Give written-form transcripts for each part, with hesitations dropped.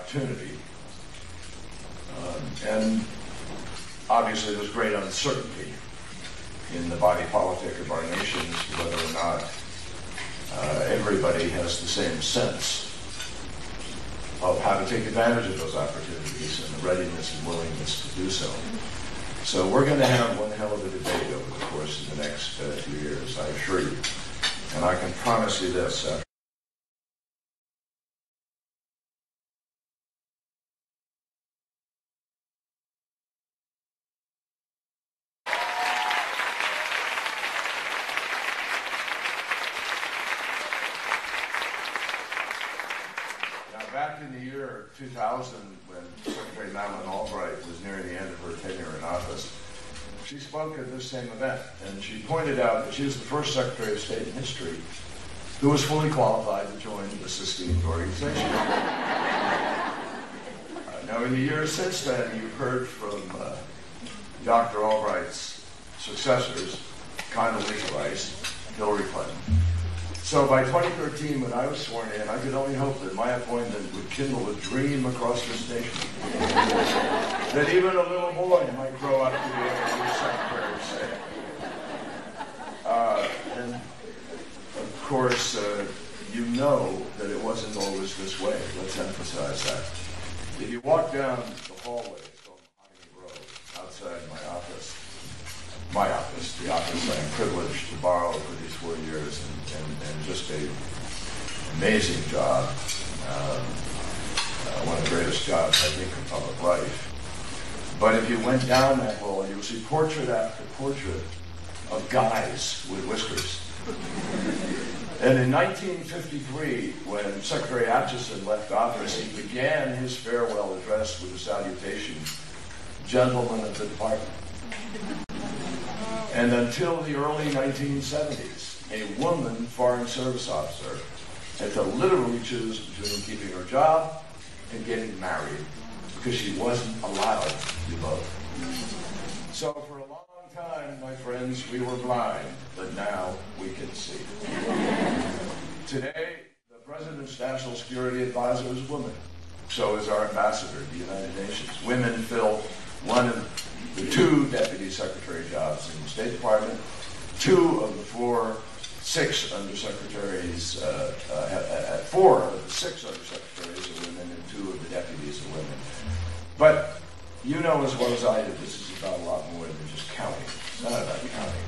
opportunity. And obviously there's great uncertainty in the body politic of our nations whether or not everybody has the same sense of how to take advantage of those opportunities and the readiness and willingness to do so. So we're going to have one hell of a debate over the course of the next few years, I assure you. And I can promise you this. Back in the year 2000, when Secretary Madeleine Albright was nearing the end of her tenure in office, she spoke at this same event, and she pointed out that she was the first Secretary of State in history who was fully qualified to join this esteemed organization. Now, in the years since then, you've heard from Dr. Albright's successors, Condoleezza Rice, Hillary Clinton. So by 2013, when I was sworn in, I could only hope that my appointment would kindle a dream across this nation. That even a little boy might grow up to be able to be Secretary of State. And of course, you know that it wasn't always this way. Let's emphasize that. If you walk down the hallway from Mahogany Road outside my office, the office I'm privileged to borrow for these 4 years, and just an amazing job, one of the greatest jobs, I think, in public life. But if you went down that hall, you would see portrait after portrait of guys with whiskers. And in 1953, when Secretary Atchison left office, he began his farewell address with a salutation, "Gentlemen of the Department." And until the early 1970s, a woman foreign service officer had to literally choose between keeping her job and getting married because she wasn't allowed to do both. So for a long time, my friends, we were blind, but now we can see. Today, the President's National Security Advisor is a woman. So is our ambassador to the United Nations. Women fill one of the 2 deputy secretary jobs in the State Department. 2 of the 6 undersecretaries, 4 of the 6 undersecretaries are women, and 2 of the deputies are women. But you know as well as I do, this is about a lot more than just counting. It's not about counting.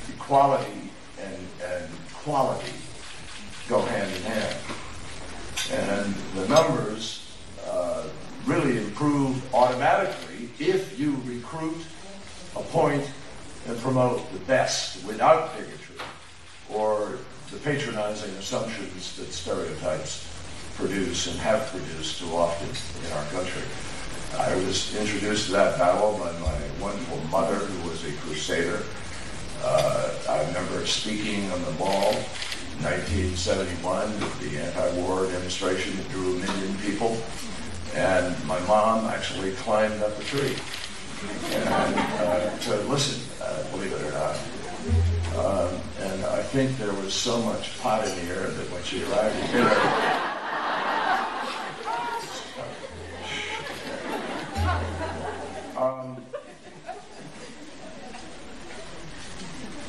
Equality and quality go hand in hand. And the numbers really improve automatically if you recruit, appoint, and promote the best without bigotry or the patronizing assumptions that stereotypes produce and have produced too often in our country. I was introduced to that battle by my wonderful mother, who was a crusader. I remember speaking on the Mall in 1971, the anti-war demonstration that drew 1 million people. And my mom actually climbed up a tree and to listen, believe it or not. And I think there was so much pot in the air that when she arrived at dinner,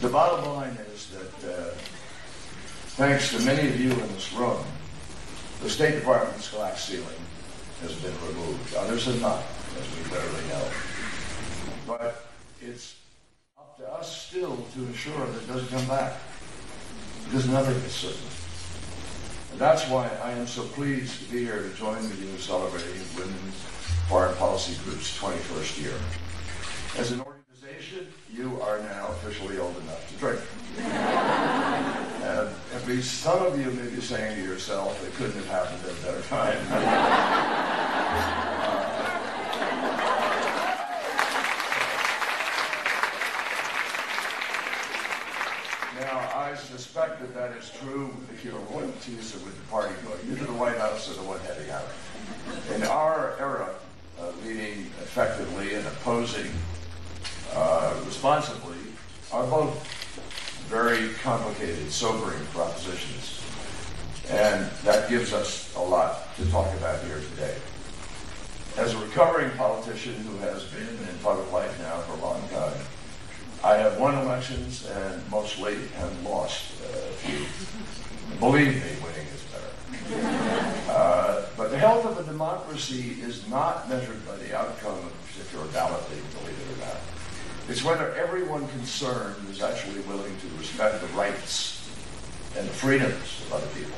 the bottom line is that thanks to many of you in this room, the State Department's glass ceiling has been removed. Others have not, as we clearly know. But it's up to us still to ensure that it doesn't come back, because nothing is certain. And that's why I am so pleased to be here to join with you celebrating Women's Foreign Policy Group's 21st year. As an organization, you are now officially old enough to drink. And at least some of you may be saying to yourself, it couldn't have happened at a better time. Now, I suspect that that is true if you're royalties or with the party going into the White House or the one heading out. In our era, leading effectively and opposing responsibly are both very complicated, sobering propositions. And that gives us a lot to talk about here today. As a recovering politician who has been in public life now for a long time, I have won elections and mostly have lost a few. Believe me, winning is better. But the health of a democracy is not measured by the outcome of a particular ballot, believe it or not. It's whether everyone concerned is actually willing to respect the rights and the freedoms of other people.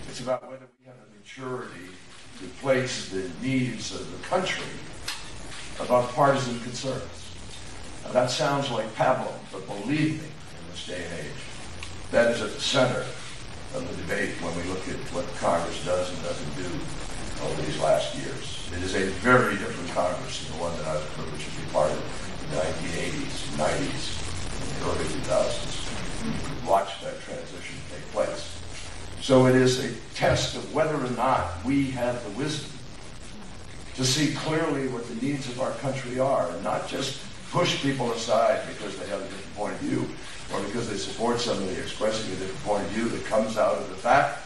It's about whether we have the maturity to place the needs of the country above partisan concerns. Now, that sounds like pablum, but believe me, in this day and age, that is at the center of the debate when we look at what Congress does and doesn't do over these last years. It is a very different Congress than the one that I was privileged to be part of in the 1980s, 90s, and the early 2000s. Watch that transition take place. So it is a test of whether or not we have the wisdom to see clearly what the needs of our country are and not just push people aside because they have a different point of view or because they support somebody expressing a different point of view that comes out of the fact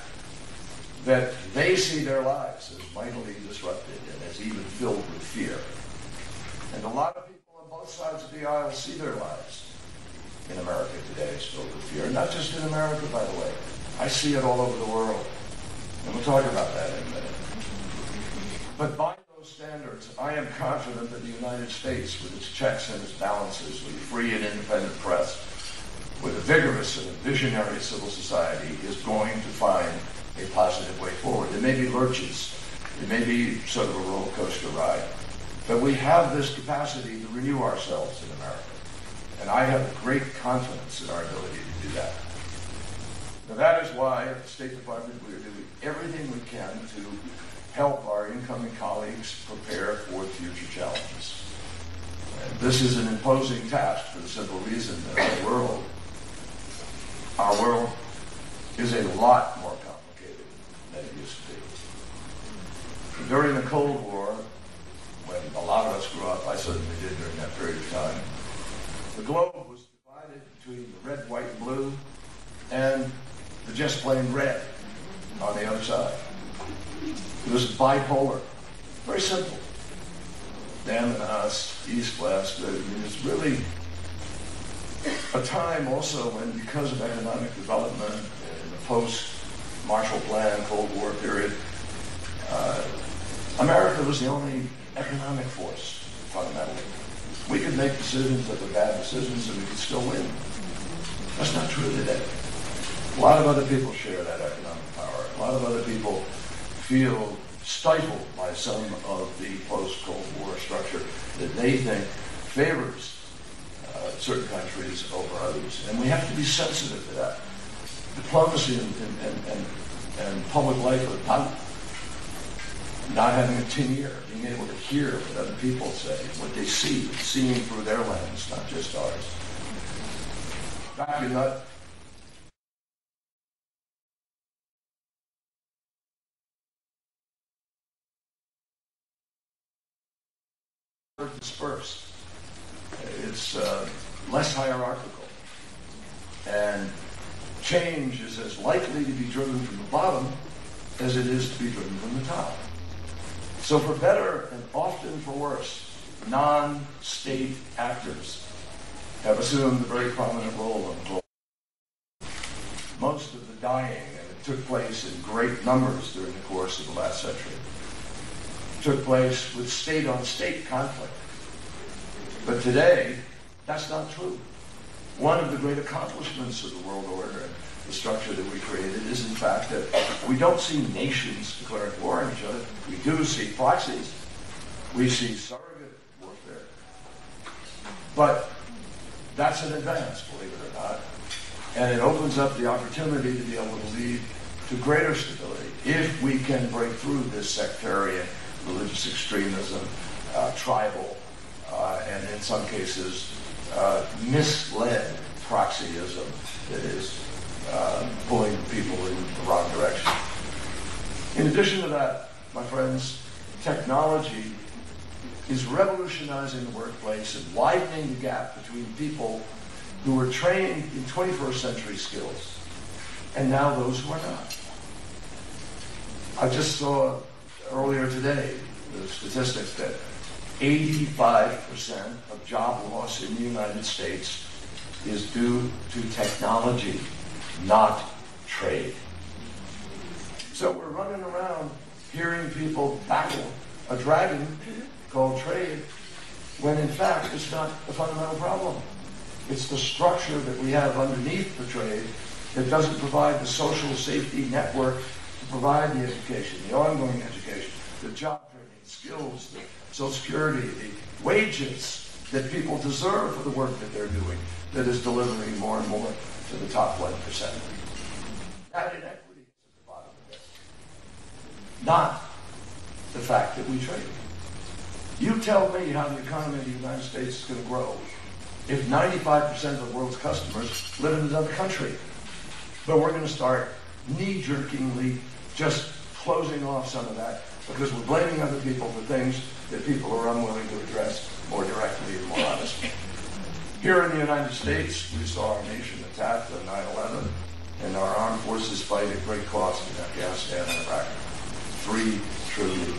that they see their lives as mightily disrupted and as even filled with fear. And a lot of people on both sides of the aisle see their lives in America today as filled with fear. Not just in America, by the way. I see it all over the world. And we'll talk about that in a minute. But by those standards, I am confident that the United States, with its checks and its balances, with a free and independent press, with a vigorous and a visionary civil society, is going to find a positive way forward. There may be lurches. It may be sort of a roller coaster ride. But we have this capacity to renew ourselves in America. And I have great confidence in our ability to do that. Now, that is why at the State Department we are doing everything we can to help our incoming colleagues prepare for future challenges. And this is an imposing task for the simple reason that our world is a lot more complicated than it used to be. During the Cold War, when a lot of us grew up, I certainly did during that period of time, the globe was divided between the red, white, and blue and the just plain red on the other side. It was bipolar. Very simple. Them and us, east, west. I mean, it's really a time also when, because of economic development in the post-Marshall Plan, Cold War period, America was the only economic force, fundamentally. We could make decisions that were bad decisions and we could still win. That's not true today. A lot of other people share that economic power. A lot of other people feel stifled by some of the post-Cold War structure that they think favors certain countries over others. And we have to be sensitive to that. Diplomacy and public life are about not having a tin ear, being able to hear what other people say, what they see, seeing through their lens, not just ours. Back in that dispersed. It's less hierarchical. And change is as likely to be driven from the bottom as it is to be driven from the top. So for better and often for worse, non-state actors have assumed a very prominent role in global. Most of the dying, and it took place in great numbers during the course of the last century, took place with state-on-state conflict. But today, that's not true. One of the great accomplishments of the world order and the structure that we created is, in fact, that we don't see nations declaring war on each other. We do see proxies. We see surrogate warfare. But that's an advance, believe it or not. And it opens up the opportunity to be able to lead to greater stability if we can break through this sectarian, religious extremism, tribal, and in some cases, misled proxyism that is pulling people in the wrong direction. In addition to that, my friends, technology is revolutionizing the workplace and widening the gap between people who were trained in 21st century skills and now those who are not. I just saw earlier today the statistics that 85% of job loss in the United States is due to technology, not trade. So we're running around hearing people battle a dragon called trade, when in fact it's not the fundamental problem. It's the structure that we have underneath the trade that doesn't provide the social safety network to provide the education, the ongoing education, the job training, skills, the Social Security, the wages that people deserve for the work that they're doing, that is delivering more and more to the top 1%. That inequity is at the bottom of it, not the fact that we trade. You tell me how the economy of the United States is going to grow if 95% of the world's customers live in another country. But we're going to start knee-jerkingly just closing off some of that because we're blaming other people for things that people are unwilling to address more directly and more honestly. Here in the United States, we saw our nation attacked on 9/11, and our armed forces fight at great cost in Afghanistan and Iraq. $3 trillion.